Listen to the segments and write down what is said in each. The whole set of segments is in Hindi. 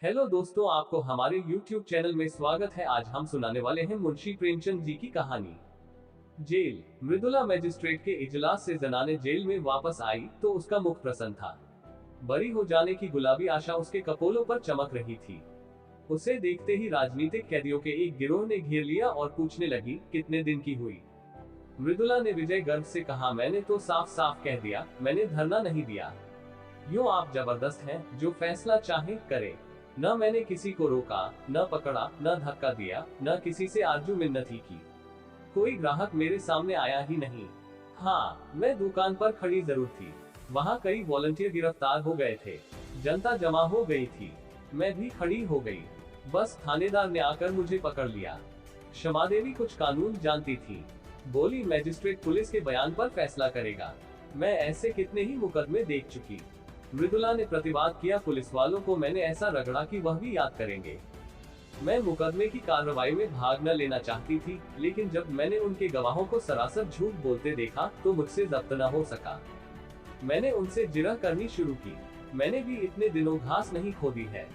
हेलो दोस्तों, आपको हमारे YouTube चैनल में स्वागत है। आज हम सुनाने वाले हैं मुंशी प्रेमचंद जी की कहानी। जेल। मृदुला मजिस्ट्रेट के इजलास से जनाने जेल में वापस आई तो उसका मुख प्रसन्न था। बरी हो जाने की गुलाबी आशा उसके कपोलों पर चमक रही थी। उसे देखते ही राजनीतिक कैदियों के एक गिरोह ने घेर लिया और पूछने लगी, कितने दिन की हुई। मृदुला ने विजय गर्व से कहा, मैंने तो साफ साफ कह दिया, मैंने धरना नहीं दिया। यूं आप जबरदस्त हैं, जो फैसला चाहे करे। न मैंने किसी को रोका, न पकड़ा, न धक्का दिया, न किसी से आरजू मिन्नती की। कोई ग्राहक मेरे सामने आया ही नहीं। हाँ, मैं दुकान पर खड़ी जरूर थी। वहाँ कई वॉलंटियर गिरफ्तार हो गए थे। जनता जमा हो गई थी। मैं भी खड़ी हो गई। बस थानेदार ने आकर मुझे पकड़ लिया। क्षमा देवी कुछ कानून जानती थी। बोली, मजिस्ट्रेट पुलिस के बयान पर फैसला करेगा। मैं ऐसे कितने ही मुकदमे देख चुकी। मृदुला ने प्रतिवाद किया, पुलिस वालों को मैंने ऐसा रगड़ा कि वह भी याद करेंगे। मैं मुकदमे की कार्रवाई में भाग न लेना चाहती थी, लेकिन जब मैंने उनके गवाहों को सरासर झूठ बोलते देखा तो मुझसे जब्त न हो सका। मैंने उनसे जिरह करनी शुरू की। मैंने भी इतने दिनों घास नहीं खोदी है।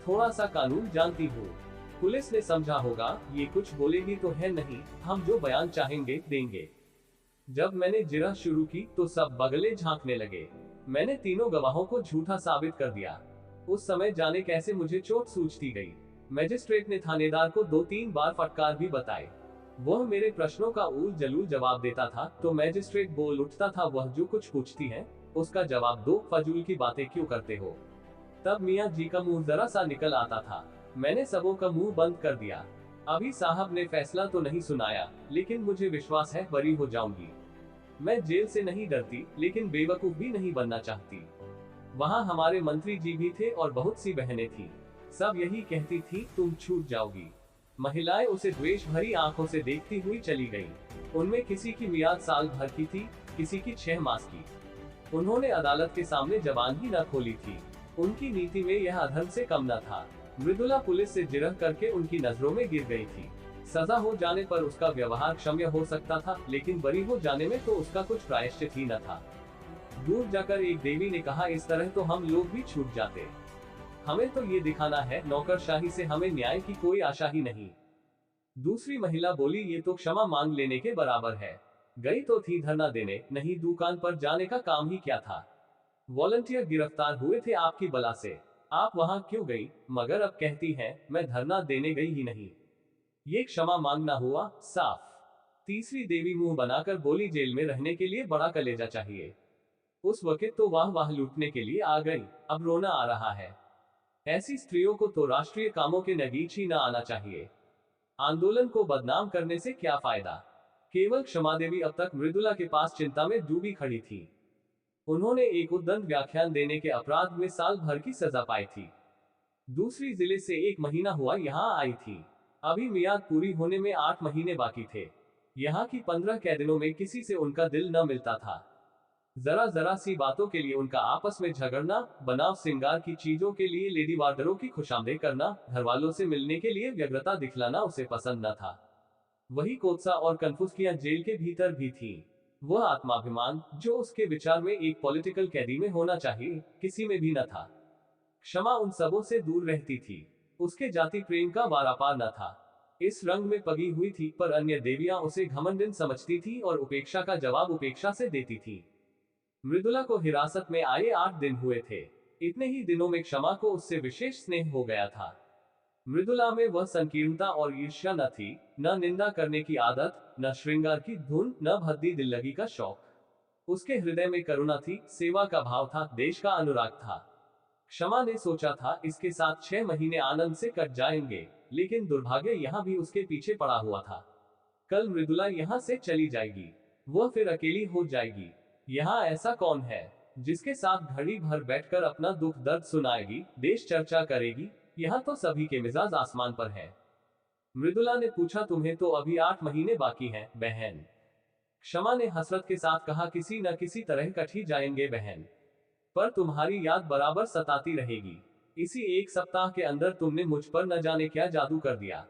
थोड़ा सा कानून जानती हूँ। पुलिस ने समझा होगा, ये कुछ बोलेगी तो है नहीं, हम जो बयान चाहेंगे देंगे। जब मैंने जिरह शुरू की तो सब बगले झांकने लगे। मैंने तीनों गवाहों को झूठा साबित कर दिया। उस समय जाने कैसे मुझे चोट सूझती गई। मजिस्ट्रेट ने थानेदार को 2-3 बार फटकार भी बताए। वह मेरे प्रश्नों का ऊल जलूल जवाब देता था तो मजिस्ट्रेट बोल उठता था, वह जो कुछ पूछती है उसका जवाब दो, फजूल की बातें क्यों करते हो। तब मियाँ जी का मुंह जरा सा निकल आता था। मैंने सबों का मुंह बंद कर दिया। अभी साहब ने फैसला तो नहीं सुनाया, लेकिन मुझे विश्वास है बरी हो जाऊंगी। मैं जेल से नहीं डरती, लेकिन बेवकूफ भी नहीं बनना चाहती। वहाँ हमारे मंत्री जी भी थे और बहुत सी बहनें थी। सब यही कहती थी, तुम छूट जाओगी। महिलाएं उसे द्वेष भरी आंखों से देखती हुई चली गईं। उनमें किसी की मियाद साल भर की थी, किसी की 6 मास की। उन्होंने अदालत के सामने जबान ही न खोली थी। उनकी नीति में यह अधर्म से कम न था। मृदुला पुलिस से जिरह करके उनकी नजरों में गिर गई थी। सजा हो जाने पर उसका व्यवहार क्षम्य हो सकता था, लेकिन बरी हो जाने में तो उसका कुछ प्रायश्चित ही न था। दूर जाकर एक देवी ने कहा, इस तरह तो हम लोग भी छूट जाते। हमें तो ये दिखाना है, नौकरशाही से हमें न्याय की कोई आशा ही नहीं। दूसरी महिला बोली, ये तो क्षमा मांग लेने के बराबर है। गई तो थी धरना देने, नहीं दुकान पर जाने का काम ही क्या था। वॉलंटियर गिरफ्तार हुए थे आपकी बला से। आप वहां क्यों गई? मगर अब कहती हैं, मैं धरना देने गई ही नहीं। ये क्षमा मांगना हुआ साफ। तीसरी देवी मुंह बनाकर बोली, जेल में रहने के लिए बड़ा कलेजा चाहिए। उस वक्त तो वाह वाह लूटने के लिए आ गई, अब रोना आ रहा है। ऐसी स्त्रियों को तो राष्ट्रीय कामों के नगीच ही न आना चाहिए। आंदोलन को बदनाम करने से क्या फायदा। केवल क्षमा देवी अब तक मृदुला के पास चिंता में डूबी खड़ी थी। उन्होंने एक उद्दंड व्याख्यान देने के अपराध में साल भर की सजा पाई थी। दूसरी जिले से 1 महीना हुआ यहाँ आई थी। अभी मियाद पूरी होने में 8 महीने बाकी थे। यहाँ की 15 कैदियों में किसी से उनका दिल न मिलता था। जरा जरा सी बातों के लिए उनका आपस में झगड़ना, बनाव श्रृंगार की चीजों के लिए लेडी वार्डरों की खुशामदीद करना, घर वालों से मिलने के लिए व्यग्रता दिखलाना उसे पसंद न था। वही कोत्सा और कन्फुस्कियां जेल के भीतर भी थी। वह आत्माभिमान जो उसके विचार में एक पॉलिटिकल कैदी में होना चाहिए, किसी में भी न था। क्षमा उन सबों से दूर रहती थी। उसके जाति प्रेम का वारापार न था। इस रंग में पगी हुई थी, पर अन्य देवियां उसे घमंडिन समझती थी और उपेक्षा का जवाब उपेक्षा से देती थी। मृदुला को हिरासत में आए 8 दिन हुए थे। इतने ही दिनों में क्षमा को उससे विशेष स्नेह हो गया था। मृदुला में वह संकीर्णता और ईर्ष्या न थी, न निंदा करने की आदत, न श्रृंगार की धुन, न भद्दी दिल्लगी का शौक। उसके हृदय में करुणा थी, सेवा का भाव था, देश का अनुराग था। क्षमा ने सोचा था, इसके साथ 6 महीने आनंद से कट जाएंगे, लेकिन दुर्भाग्य यहाँ भी उसके पीछे पड़ा हुआ था। कल मृदुला यहाँ से चली जाएगी। वह फिर अकेली हो जाएगी। यहाँ ऐसा कौन है जिसके साथ घड़ी भर बैठकर अपना दुख दर्द सुनाएगी, देश चर्चा करेगी। यहाँ तो सभी के मिजाज आसमान पर है। मृदुला ने पूछा, तुम्हें तो अभी 8 महीने बाकी हैं, बहन। क्षमा ने हसरत के साथ कहा, किसी न किसी तरह कट ही जाएंगे बहन, पर तुम्हारी याद बराबर सताती रहेगी। इसी 1 सप्ताह के अंदर तुमने मुझ पर न जाने क्या जादू कर दिया।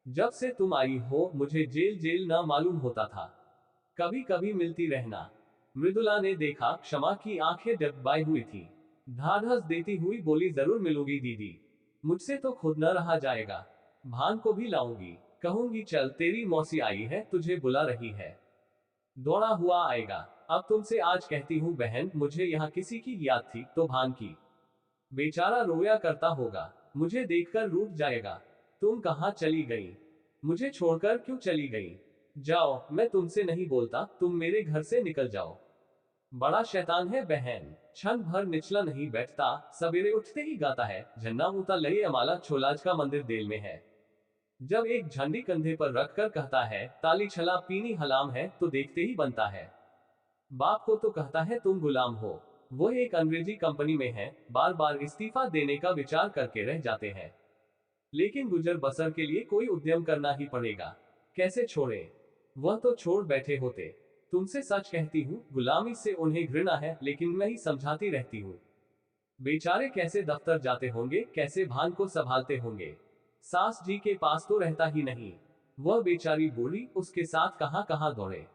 जब से तुम आई हो, मुझे जेल जेल ना मालूम होता था। कभी कभी मिलती रहना। मृदुला ने देखा, क्षमा की आंखें डगमगाई हुई थी। ढाढ़स देती हुई बोली, जरूर मिलूंगी दीदी। मुझसे तो खुद न रहा जाएगा। भान को भी लाऊंगी, कहूंगी चल तेरी मौसी आई है, तुझे बुला रही है। दौड़ा हुआ आएगा। अब तुमसे आज कहती हूँ बहन, मुझे यहाँ किसी की याद थी तो भान की। बेचारा रोया करता होगा, मुझे देखकर रूठ जाएगा। तुम कहाँ चली गई? मुझे छोड़कर क्यों चली गई? जाओ, मैं तुमसे नहीं बोलता, तुम मेरे घर से निकल जाओ। बड़ा शैतान है बहन, क्षण भर निचला नहीं बैठता, सवेरे उठते ही गाता है, झन्ना मुता लई अमाला छोलाज का मंदिर देल में है। जब एक झंडी कंधे पर रखकर कहता है ताली छला पीनी हलाम है, तो देखते ही बनता है। बाप को तो कहता है तुम गुलाम हो। वो एक अंग्रेजी कंपनी में है, बार बार इस्तीफा देने का विचार करके रह जाते हैं। लेकिन गुजर बसर के लिए कोई उद्यम करना ही पड़ेगा। कैसे छोड़े? वह तो छोड़ बैठे होते। तुमसे सच कहती हूँ, गुलामी से उन्हें घृणा है, लेकिन मैं ही समझाती रहती हूँ। बेचारे कैसे दफ्तर जाते होंगे, कैसे भान को संभालते होंगे। सास जी के पास तो रहता ही नहीं। वह बेचारी बूढ़ी उसके साथ कहां कहां दौड़े।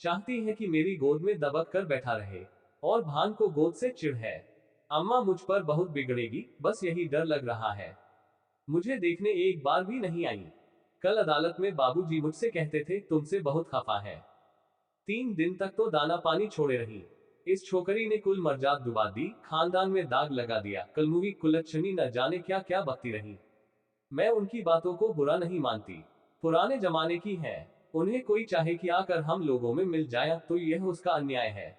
चाहती है कि मेरी गोद में दबक कर बैठा रहे, और भान को गोद से चिढ़ है। अम्मा मुझ पर बहुत बिगड़ेगी, बस यही डर लग रहा है। मुझे देखने एक बार भी नहीं आई। कल अदालत में बाबूजी मुझसे कहते थे तुमसे बहुत खफा है। 3 दिन तक तो दाना पानी छोड़े रही। इस छोकरी ने कुल मर्जाद डुबा दी, खानदान में दाग लगा दिया, कलमुही कुलच्छनी न जाने क्या क्या बकती रही। मैं उनकी बातों को बुरा नहीं मानती, पुराने जमाने की है। उन्हें कोई चाहे कि आकर हम लोगों में मिल जाए तो यह उसका अन्याय है।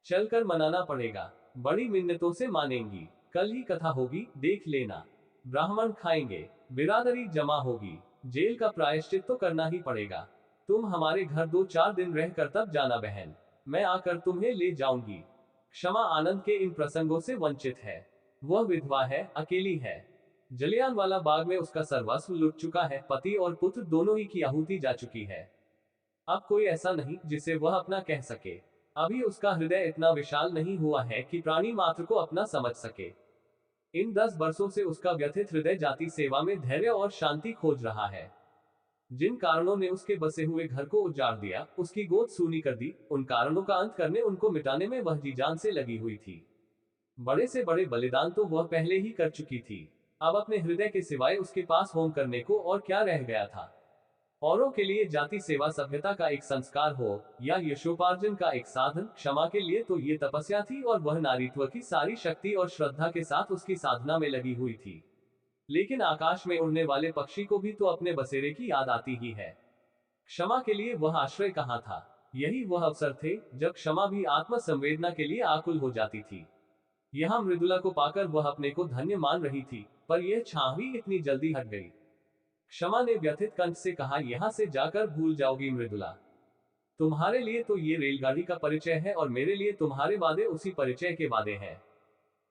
चलकर मनाना पड़ेगा। बड़ी मिन्नतों से मानेंगी। कल ही कथा होगी, देख लेना। ब्राह्मण खाएंगे, बिरादरी जमा होगी। जेल का प्रायश्चित तो करना ही पड़ेगा। तुम हमारे घर 2-4 दिन रहकर तब जाना बहन, मैं आकर तुम्हें ले जाऊंगी। क्षमा आनंद के इन प्रसंगों से वंचित है। वह विधवा है, अकेली है। जलियांवाला बाग में उसका सर्वस्व लुट चुका है, पति और पुत्र दोनों ही की आहुति जा चुकी है। अब कोई ऐसा नहीं जिसे वह अपना कह सके। अभी उसका हृदय इतना विशाल नहीं हुआ है कि प्राणी मात्र को अपना समझ सके। इन 10 वर्षों से उसका व्यथित हृदय जाति सेवा में धैर्य और शांति खोज रहा है। जिन कारणों ने उसके बसे हुए घर को उजाड़ दिया, उसकी गोद सूनी कर दी, उन कारणों का अंत करने, उनको मिटाने में वह जी जान से लगी हुई थी। बड़े से बड़े बलिदान तो वह पहले ही कर चुकी थी। अब अपने हृदय के सिवाय उसके पास होम करने को और क्या रह गया था। औरों के लिए जाति सेवा सभ्यता का एक संस्कार हो, या यशोपार्जन का एक साधन, क्षमा के लिए तो ये तपस्या थी, और वह नारीत्व की सारी शक्ति और श्रद्धा के साथ उसकी साधना में लगी हुई थी। लेकिन आकाश में उड़ने वाले पक्षी को भी तो अपने बसेरे की याद आती ही है। क्षमा के लिए वह आश्रय कहाँ था? यही वह अवसर थे जब क्षमा भी आत्म संवेदना के लिए आकुल हो जाती थी। यहाँ मृदुला को पाकर वह अपने को धन्य मान रही थी, पर यह छावी इतनी जल्दी हट गई। क्षमा ने व्यथित कंठ से कहा, यहाँ से जाकर भूल जाओगी मृदुला। तुम्हारे लिए तो ये रेलगाड़ी का परिचय है, और मेरे लिए तुम्हारे वादे उसी परिचय के वादे हैं।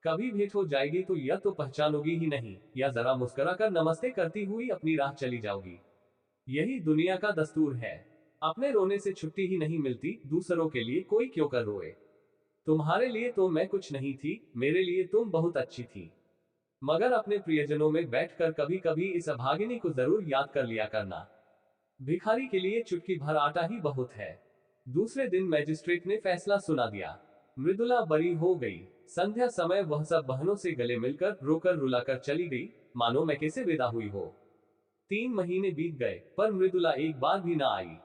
कभी भेंट हो जाएगी तो यह तो पहचानोगी ही नहीं, या जरा मुस्कुराकर नमस्ते करती हुई अपनी राह चली जाओगी। यही दुनिया का दस्तूर है। अपने रोने से छुट्टी ही नहीं मिलती, दूसरों के लिए कोई क्यों कर रोए। तुम्हारे लिए तो मैं कुछ नहीं थी, मेरे लिए तुम बहुत अच्छी थी। मगर अपने प्रियजनों में बैठकर कभी कभी इस अभागिनी को जरूर याद कर लिया करना। भिखारी के लिए चुटकी भर आटा ही बहुत है। दूसरे दिन मैजिस्ट्रेट ने फैसला सुना दिया। मृदुला बरी हो गई। संध्या समय वह सब बहनों से गले मिलकर रोकर रुलाकर चली गई, मानो मैके से विदा हुई हो। 3 महीने बीत गए, पर मृदुला एक बार भी ना आई।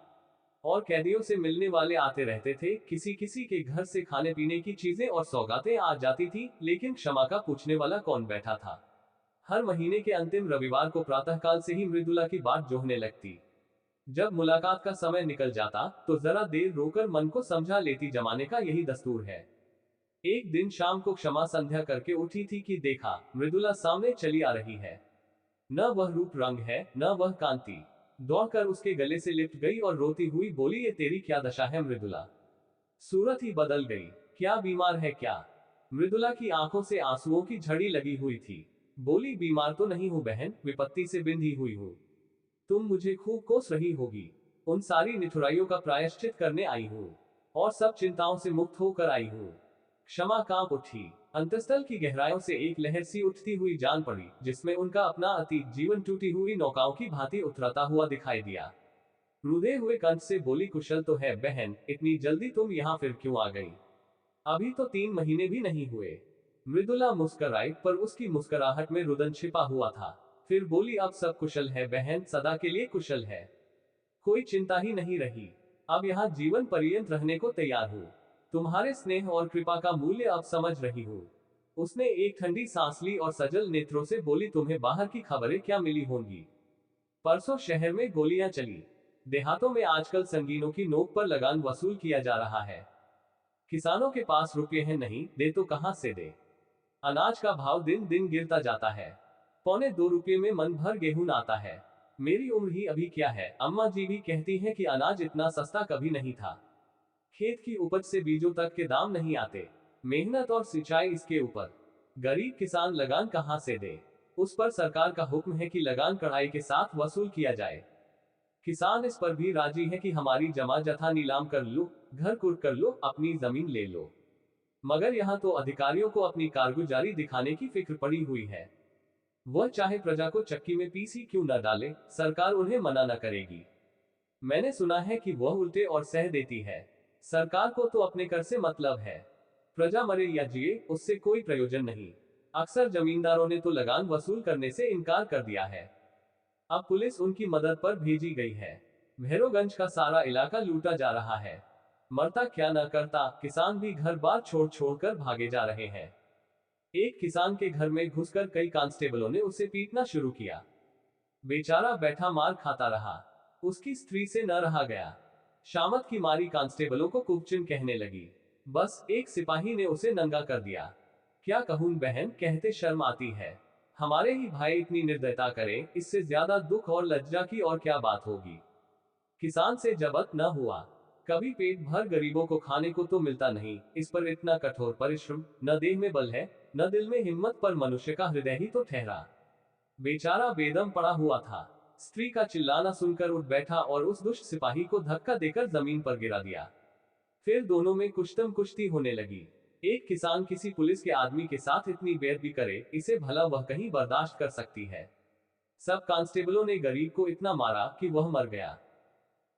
और कैदियों से मिलने वाले आते रहते थे, किसी किसी के घर से खाने पीने की चीजें और सौगातें आ जाती थी, लेकिन क्षमा का पूछने वाला कौन बैठा था। हर महीने के अंतिम रविवार को प्रातःकाल से ही मृदुला की बाट जोहने लगती। जब मुलाकात का समय निकल जाता तो जरा देर रोकर मन को समझा लेती, जमाने का यही दस्तूर है। एक दिन शाम को क्षमा संध्या करके उठी थी कि देखा मृदुला सामने चली आ रही है। न वह रूप रंग है, न वह कांति। दौड़कर उसके गले से लिपट गई और रोती हुई बोली, ये तेरी क्या दशा है मृदुला? सूरत ही बदल गई। क्या बीमार है क्या? मृदुला की आंखों से आंसुओं की झड़ी लगी हुई थी। बोली, बीमार तो नहीं हूं बहन, विपत्ति से बिंधी हुई हूं। तुम मुझे खूब कोस रही होगी। उन सारी निठुराइयों का प्रायश्चित करने आई हूं, और सब चिंताओं से मुक्त होकर आई हूं। क्षमा कांप उठी। अंतस्थल की गहराइयों से एक लहर सी उठती हुई जान पड़ी, जिसमें उनका अपना अतीत जीवन टूटी हुई नौकाओं की भांति उतरता हुआ दिखाई दिया। रुधे हुए कंठ से बोली, कुशल तो है बहन, इतनी जल्दी तुम यहाँ फिर क्यों आ गई? अभी तो 3 महीने भी नहीं हुए। मृदुला मुस्कराई, पर उसकी मुस्कुराहट में रुदन छिपा हुआ था। फिर बोली, अब सब कुशल है बहन, सदा के लिए कुशल है। कोई चिंता ही नहीं रही। अब यहाँ जीवन पर्यंत रहने को तैयार हूँ। तुम्हारे स्नेह और कृपा का मूल्य अब समझ रही हूँ। उसने एक ठंडी सांस ली और सजल नेत्रों से बोली, तुम्हें बाहर की खबरें क्या मिली होंगी? परसों शहर में गोलियां चली। देहातों में आजकल संगीनों की नोक पर लगान वसूल किया जा रहा है। किसानों के पास रुपये हैं नहीं, दे तो कहां से दे। अनाज का भाव दिन दिन गिरता जाता है। ₹2.25 में मन भर गेहूं आता है। मेरी उम्र ही अभी क्या है, अम्मा जी भी कहती हैं कि अनाज इतना सस्ता कभी नहीं था। खेत की उपज से बीजों तक के दाम नहीं आते। मेहनत और सिंचाई इसके ऊपर। गरीब किसान लगान कहां से दे? उस पर सरकार का हुक्म है कि लगान कड़ाई के साथ वसूल किया जाए। किसान इस पर भी राजी है कि हमारी जमा जथा नीलाम कर लो, घर कुर्क कर लो, अपनी जमीन ले लो। मगर यहाँ तो अधिकारियों को अपनी कारगुजारी दिखाने की फिक्र पड़ी हुई है। वह चाहे प्रजा को चक्की में पीसी क्यों न डाले, सरकार उन्हें मना न करेगी। मैंने सुना है कि वह उल्टे और सह देती है। सरकार को तो अपने कर से मतलब है। प्रजा मरे या जिए, उससे कोई प्रयोजन नहीं। अक्सर जमींदारों ने तो लगान वसूल करने से इनकार कर दिया है। अब पुलिस उनकी मदद पर भेजी गई है। भैरोगंज का सारा इलाका लूटा जा रहा है। मरता क्या न करता, किसान भी घर बार छोड़ छोड़ कर भागे जा रहे हैं। एक किसान के घर में घुसकर कई कांस्टेबलों ने उसे पीटना शुरू किया। बेचारा बैठा मार खाता रहा। उसकी स्त्री से न रहा गया। शामत की मारी कांस्टेबलों को कुबचिन कहने लगी। बस एक सिपाही ने उसे नंगा कर दिया। क्या कहूं बहन, कहते शर्म आती है। हमारे ही भाई इतनी निर्दयता करें, इससे ज्यादा दुख और लज्जा की और क्या बात होगी। किसान से जबत न हुआ। कभी पेट भर गरीबों को खाने को तो मिलता नहीं, इस पर इतना कठोर परिश्रम। न देह में बल है, न दिल में हिम्मत, पर मनुष्य का हृदय ही तो ठहरा। बेचारा बेदम पड़ा हुआ था। स्त्री का चिल्लाना सुनकर उठ बैठा और उस दुष्ट सिपाही को धक्का देकर जमीन पर गिरा दिया। फिर दोनों में कुश्तम कुश्ती होने लगी। एक किसान किसी पुलिस के आदमी के साथ इतनी बेअदबी करे, इसे भला वह कहीं बर्दाश्त कर सकती है? सब कांस्टेबलों ने गरीब को इतना मारा कि वह मर गया।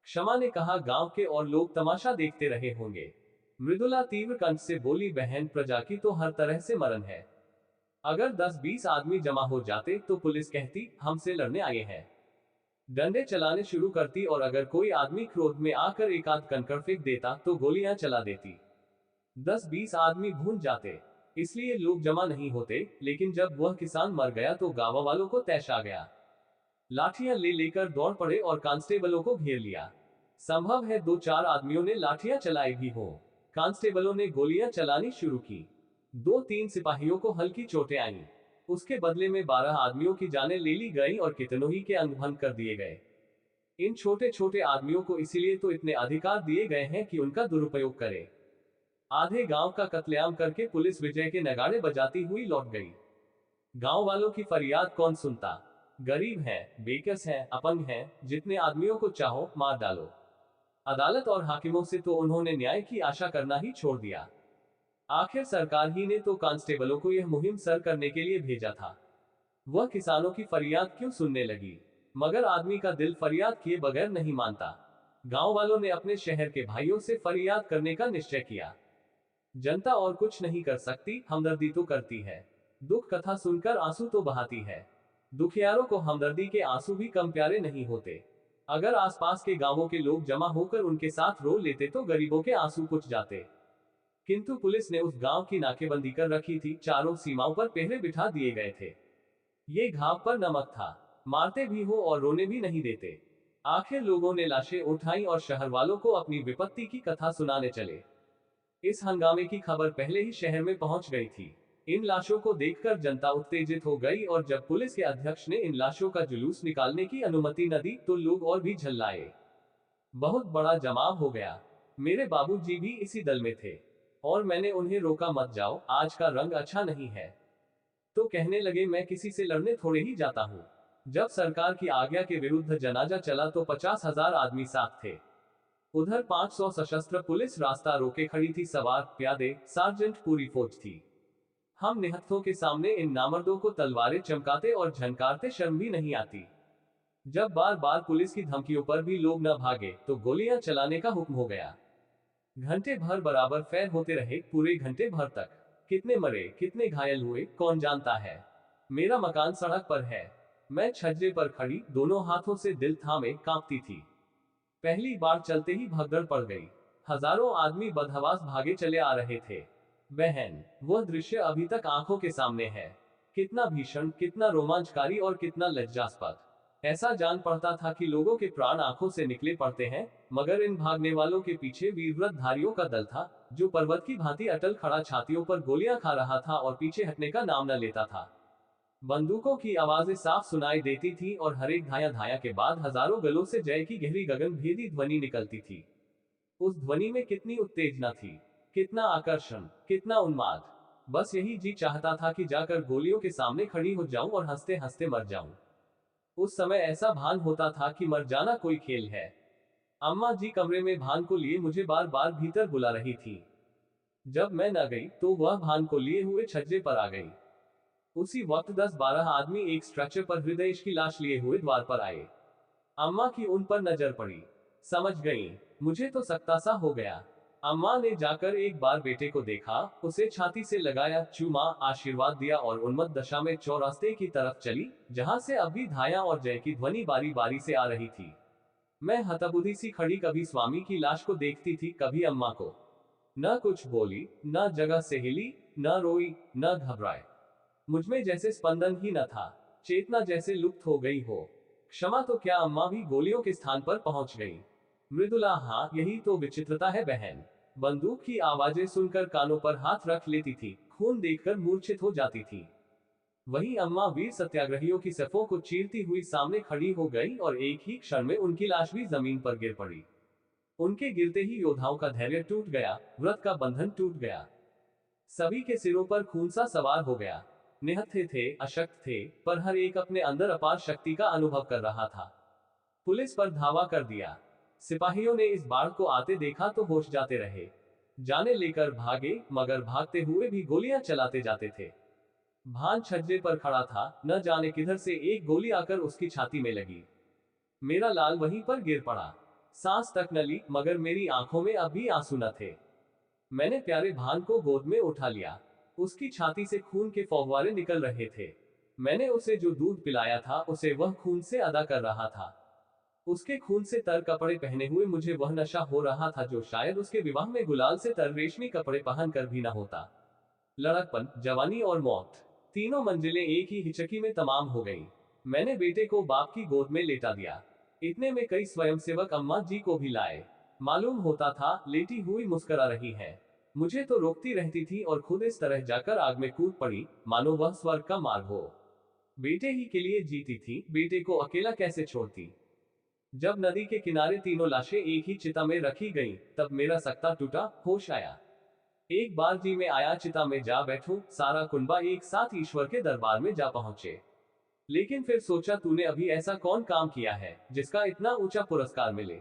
क्षमा ने कहा, गांव के और लोग तमाशा देखते रहे होंगे। मृदुला तीव्र कंठ से बोली, बहन, प्रजा की तो हर तरह से मरण है। अगर 10-20 आदमी जमा हो जाते तो पुलिस कहती हमसे लड़ने आए हैं। डंडे चलाने शुरू करती, और अगर कोई आदमी क्रोध में आकर एक आध कंकड़ फेंक देता तो गोलियां चला देती। 10-20 आदमी भून जाते। इसलिए लोग जमा नहीं होते। लेकिन जब वह किसान मर गया तो गांव वालों को तैश आ गया। लाठियां ले लेकर दौड़ पड़े और कांस्टेबलों को घेर लिया। संभव है 2-4 आदमियों ने लाठियां चलाई भी हो। कांस्टेबलों ने गोलियां चलानी शुरू की। 2-3 सिपाहियों को हल्की चोटें आईं। उसके बदले में 12 आदमियों की जानें ले ली गई और कितनों ही के अंग भंग कर दिए गए। इन छोटे छोटे आदमियों को इसीलिए तो इतने अधिकार दिए गए हैं कि उनका दुरुपयोग करे। आधे गांव का कत्लेआम करके पुलिस विजय के नगाड़े बजाती हुई लौट गई। गांव वालों की फरियाद कौन सुनता? गरीब हैं, बेकस हैं, अपंग हैं, जितने आदमियों को चाहो मार डालो। अदालत और हाकिमों से तो उन्होंने न्याय की आशा करना ही छोड़ दिया। आखिर सरकार ही ने तो कांस्टेबलों को यह मुहिम सर करने के लिए भेजा था। वह किसानों की फरियाद क्यों सुनने लगी? मगर आदमी का दिल फरियाद किए बगैर नहीं मानता। गांव वालों ने अपने शहर के भाइयों से फरियाद करने का निश्चय किया। जनता और कुछ नहीं कर सकती, हमदर्दी तो करती है। दुख कथा सुनकर आंसू तो बहाती है। दुखियारों को हमदर्दी के आंसू भी कम प्यारे नहीं होते। अगर आसपास के गांवों के लोग जमा होकर उनके साथ रो लेते तो गरीबों के आंसू पुछ जाते। किंतु पुलिस ने उस गांव की नाकेबंदी कर रखी थी, चारों सीमाओं पर पहरे बिठा दिए गए थे। ये घाव पर नमक था। मारते भी हो और रोने भी नहीं देते। आखिर लोगों ने लाशें उठाई और शहर वालों को अपनी विपत्ति की कथा सुनाने चले। इस हंगामे की खबर पहले ही शहर में पहुंच गई थी। इन लाशों को देखकर जनता उत्तेजित हो गई, और जब पुलिस के अध्यक्ष ने इन लाशों का जुलूस निकालने की अनुमति न दी तो लोग और भी झल्लाए। बहुत बड़ा जमाव हो गया। मेरे बाबूजी भी इसी दल में थे और मैंने उन्हें रोका, मत जाओ, आज का रंग अच्छा नहीं है। तो कहने लगे, मैं किसी से लड़ने थोड़े ही जाता हूँ। जब सरकार की आज्ञा के विरुद्ध जनाजा चला तो 50,000 आदमी साथ थे। उधर 500 सशस्त्र पुलिस रास्ता रोके खड़ी थी, सवार, प्यादे, सार्जेंट, पूरी फौज थी। हम निहत्थों के सामने इन नामर्दों को तलवारें चमकाते और झनकारते शर्म भी नहीं आती। जब बार बार पुलिस की धमकियों पर भी लोग न भागे तो गोलियां चलाने का हुक्म हो गया। घंटे भर बराबर फैर होते रहे, पूरे घंटे भर तक। कितने मरे, कितने घायल हुए, कौन जानता है। मेरा मकान सड़क पर है। मैं छज्जे पर खड़ी, दोनों हाथों से दिल थामे कांपती थी। पहली बार चलते ही भगदड़ पड़ गई। हजारों आदमी बदहवास भागे चले आ रहे थे। बहन, वह दृश्य अभी तक आंखों के सामने है। कितना भीषण, कितना रोमांचकारी और कितना लज्जास्पद। ऐसा जान पड़ता था कि लोगों के प्राण आंखों से निकले पड़ते हैं, मगर इन भागने वालों के पीछे वीरव्रतधारियों का दल था, जो पर्वत की भांति अटल खड़ा, छातियों पर गोलियां खा रहा था और पीछे हटने का नाम न लेता था। बंदूकों की आवाजें साफ सुनाई देती थी और हर एक धाया धाया के बाद हजारों गलों से जय की गहरी गगन भेदी ध्वनि निकलती थी। उस ध्वनि में कितनी उत्तेजना थी, कितना आकर्षण, कितना उन्माद। बस यही जी चाहता था कि जाकर गोलियों के सामने खड़ी हो जाऊं और हंसते हंसते मर जाऊं। उस समय ऐसा भान होता था कि मर जाना कोई खेल है। अम्मा जी कमरे में भान को लिए मुझे बार बार भीतर बुला रही थी। जब मैं न गई तो वह भान को लिए हुए छज्जे पर आ गई। उसी वक्त 10-12 आदमी एक स्ट्रेचर पर हृदयेश की लाश लिए हुए द्वार पर आए। अम्मा की उन पर नजर पड़ी। समझ गई, मुझे तो सकता सा हो गया। अम्मा ने जाकर एक बार बेटे को देखा, उसे छाती से लगाया, चूमा, आशीर्वाद दिया और उन्मत्त दशा में चौरास्ते की तरफ चली, जहां से अभी धाया और जय की ध्वनि बारी बारी से आ रही थी। मैं हतबुद्धि सी खड़ी कभी स्वामी की लाश को देखती थी, कभी अम्मा को। न कुछ बोली, न जगह से हिली, न रोई, न घबराए। मुझमें जैसे स्पंदन ही न था, चेतना जैसे लुप्त हो गई हो। क्षमा तो क्या, अम्मा भी गोलियों के स्थान पर पहुंच गई। मृदुला, हाँ, यही तो विचित्रता है बहन। बंदूक की आवाजें सुनकर कानों पर हाथ रख लेती थी, खून देखकर मूर्छित हो जाती थी। वही अम्मा वीर सत्याग्रहियों की सफों को चीरती हुई सामने खड़ी हो गई और एक ही क्षण में उनकी लाश भी जमीन पर गिर पड़ी। उनके गिरते ही योद्धाओं का धैर्य टूट गया, व्रत का बंधन टूट गया। सभी के सिरों पर खून सा सवार हो गया। निहत्थे थे, अशक्त थे, पर हर एक अपने अंदर अपार शक्ति का अनुभव कर रहा था। पुलिस पर धावा कर दिया। सिपाहियों ने इस बाढ़ को आते देखा तो होश जाते रहे। जाने लेकर भागे, मगर भागते हुए भी गोलियां चलाते जाते थे। भान छज्जे पर खड़ा था, न जाने किधर से एक गोली आकर उसकी छाती में लगी। मेरा लाल वहीं पर गिर पड़ा। सांस तक न ली, मगर मेरी आंखों में अब भी आंसू न थे। मैंने प्यारे भान को गोद में उठा लिया। उसकी छाती से खून के फव्वारे निकल रहे थे। मैंने उसे जो दूध पिलाया था, उसे वह खून से अदा कर रहा था। उसके खून से तर कपड़े पहने हुए मुझे वह नशा हो रहा था जो शायद उसके विवाह में गुलाल से तर रेशमी कपड़े पहन कर भी न होता। लड़कपन, जवानी और मौत, तीनों मंजिलें एक ही हिचकी में तमाम हो गई। मैंने बेटे को बाप की गोद में लेटा दिया। इतने में कई स्वयंसेवक अम्मा जी को भी लाए। मालूम होता था लेटी हुई मुस्करा रही है। मुझे तो रोकती रहती थी और खुद इस तरह जाकर आग में कूद पड़ी, मानो वह स्वर्ग का मार्ग हो। बेटे ही के लिए जीती थी, बेटे को अकेला कैसे छोड़ती। जब नदी के किनारे तीनों लाशें एक ही चिता में रखी गईं, तब मेरा सकता टूटा, होश आया। एक बार जी में आया चिता में जा बैठूं, सारा कुनबा एक साथ ईश्वर के दरबार में जा पहुंचे। लेकिन फिर सोचा, तूने अभी ऐसा कौन काम किया है जिसका इतना ऊंचा पुरस्कार मिले।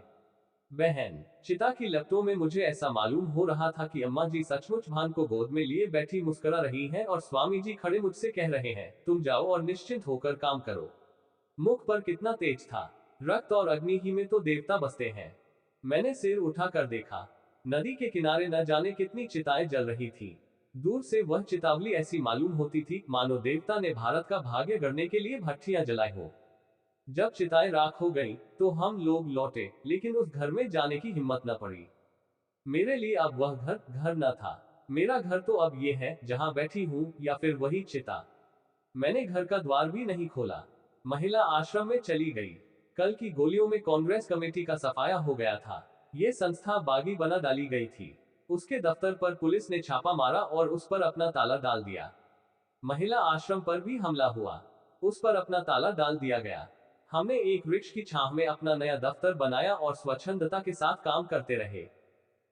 बहन, चिता की लपटों में मुझे ऐसा मालूम हो रहा था कि अम्मा जी सचमुच भान को गोद में लिए बैठी मुस्कुरा रही हैं और स्वामी जी खड़े मुझसे कह रहे हैं, तुम जाओ और निश्चिंत होकर काम करो। मुख पर कितना तेज था। रक्त और अग्नि ही में तो देवता बसते हैं। मैंने सिर उठाकर देखा। नदी के किनारे न जाने कितनी चिताएं जल रही थी। दूर से वह चितावली ऐसी मालूम होती थी, मानो देवता ने भारत का भाग्य गढ़ने के लिए भट्ठियां जलाई हो। जब चिताएं राख हो गईं, तो हम लोग लौटे, लेकिन उस घर में जाने की हिम्मत न पड़ी। मेरे लिए अब वह घर घर न था। मेरा घर तो अब ये है जहां बैठी हूं, या फिर वही चिता। मैंने घर का द्वार भी नहीं खोला। महिला आश्रम में चली गई। कल की गोलियों में कांग्रेस कमेटी का सफाया हो गया था। ये संस्था बागी बना डाली गई थी। उसके दफ्तर पर पुलिस ने छापा मारा और उस पर अपना ताला डाल दिया। महिला आश्रम पर भी हमला हुआ। उस पर अपना ताला डाल दिया गया। हमने एक वृक्ष की छांव में अपना नया दफ्तर बनाया और स्वच्छंदता के साथ काम करते रहे।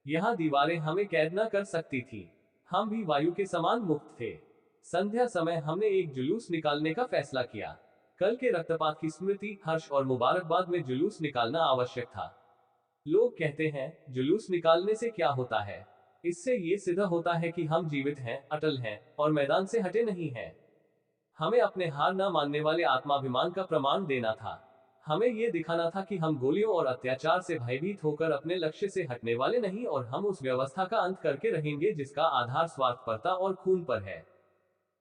यहाँ दीवारें हमें कैद न कर सकती थी। हम भी वायु के समान मुक्त थे। संध्या समय हमने एक जुलूस निकालने का फैसला किया। कल के रक्तपात की स्मृति, हर्ष और मुबारकबाद में जुलूस निकालना आवश्यक था। लोग कहते हैं, जुलूस निकालने से क्या होता है। इससे ये सिद्ध होता है कि हम जीवित हैं, अटल हैं और मैदान से हटे नहीं हैं। हमें अपने हार न मानने वाले आत्माभिमान का प्रमाण देना था। हमें ये दिखाना था कि हम गोलियों और अत्याचार से भयभीत होकर अपने लक्ष्य से हटने वाले नहीं और हम उस व्यवस्था का अंत करके रहेंगे जिसका आधार स्वार्थपरता और खून पर है।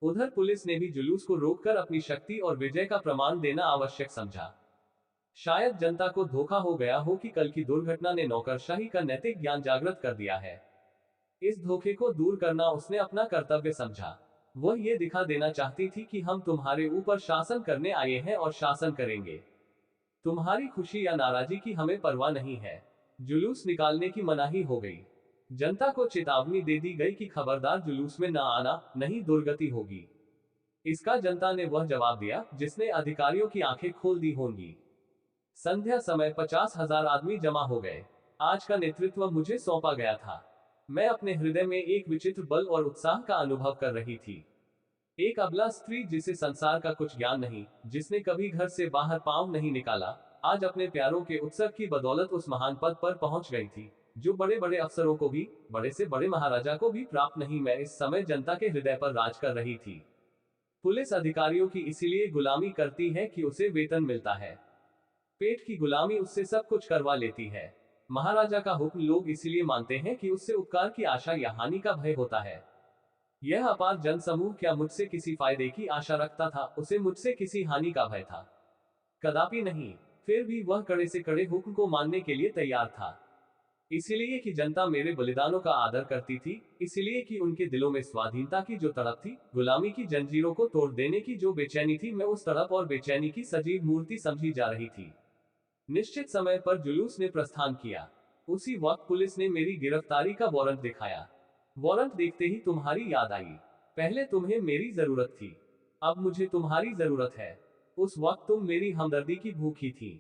उधर पुलिस ने भी जुलूस को रोककर अपनी शक्ति और विजय का प्रमाण देना आवश्यक समझा। शायद जनता को धोखा हो गया हो कि कल की दुर्घटना ने नौकरशाही का नैतिक ज्ञान जागृत कर दिया है। इस धोखे को दूर करना उसने अपना कर्तव्य समझा। वह ये दिखा देना चाहती थी कि हम तुम्हारे ऊपर शासन करने आए हैं और शासन करेंगे। तुम्हारी खुशी या नाराजगी की हमें परवाह नहीं है। जुलूस निकालने की मनाही हो गई। जनता को चेतावनी दे दी गई कि खबरदार जुलूस में न आना, नहीं दुर्गति होगी। इसका जनता ने वह जवाब दिया जिसने अधिकारियों की आंखें खोल दी होंगी। संध्या समय 50,000 आदमी जमा हो गए। आज का नेतृत्व मुझे सौंपा गया था। मैं अपने हृदय में एक विचित्र बल और उत्साह का अनुभव कर रही थी। एक अबला स्त्री जिसे संसार का कुछ ज्ञान नहीं, जिसने कभी घर से बाहर पांव नहीं निकाला, आज अपने प्यारों के उत्सव की बदौलत उस महान पद पर पहुंच गई थी जो बड़े बड़े अफसरों को भी, बड़े से बड़े महाराजा को भी प्राप्त नहीं। मैं इस समय जनता के हृदय पर राज कर रही थी। पुलिस अधिकारियों की इसीलिए गुलामी करती है कि उसे वेतन मिलता है। पेट की गुलामी उससे सब कुछ करवा लेती है। महाराजा का हुक्म लोग इसलिए मानते हैं कि उससे उपकार की आशा या हानि का भय होता है। यह अपार जनसमूह क्या मुझसे किसी फायदे की आशा रखता था? उसे मुझसे किसी हानि का भय था? कदापि नहीं। फिर भी वह कड़े से कड़े हुक्म को मानने के लिए तैयार था। इसलिए कि जनता मेरे बलिदानों का आदर करती थी, इसलिए कि उनके दिलों में स्वाधीनता की जो तड़प थी, गुलामी की जंजीरों को तोड़ देने की जो बेचैनी थी, मैं उस तड़प और बेचैनी की सजीव मूर्ति समझी जा रही थी। निश्चित समय पर जुलूस ने प्रस्थान किया। उसी वक्त पुलिस ने मेरी गिरफ्तारी का वारंट दिखाया। वारंट देखते ही तुम्हारी याद आई। पहले तुम्हें मेरी जरूरत थी, अब मुझे तुम्हारी जरूरत है। उस वक्त तुम मेरी हमदर्दी की भूखी थी,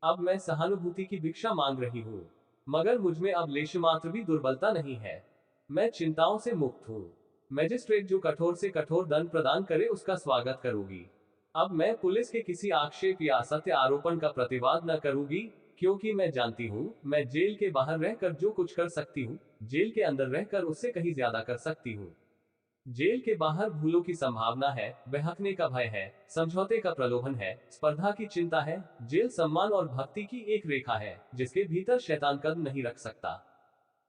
अब मैं सहानुभूति की भिक्षा मांग रही हूँ। मगर मुझमें अब लेश मात्र भी दुर्बलता नहीं है। मैं चिंताओं से मुक्त हूँ। मजिस्ट्रेट जो कठोर से कठोर दंड प्रदान करे उसका स्वागत करूंगी। अब मैं पुलिस के किसी आक्षेप या असत्य आरोपण का प्रतिवाद न करूंगी, क्योंकि मैं जानती हूँ मैं जेल के बाहर रहकर जो कुछ कर सकती हूँ, जेल के अंदर रहकर उससे कहीं ज्यादा कर सकती हूँ। जेल के बाहर भूलों की संभावना है, बहकने का भय है, समझौते का प्रलोभन है, स्पर्धा की चिंता है। जेल सम्मान और भक्ति की एक रेखा है जिसके भीतर शैतान कदम नहीं रख सकता।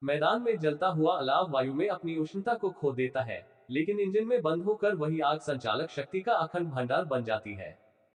मैदान में जलता हुआ अलाव वायु में अपनी उष्णता को खो देता है, लेकिन इंजन में बंद होकर वही आग संचालक शक्ति का अखंड भंडार बन जाती है।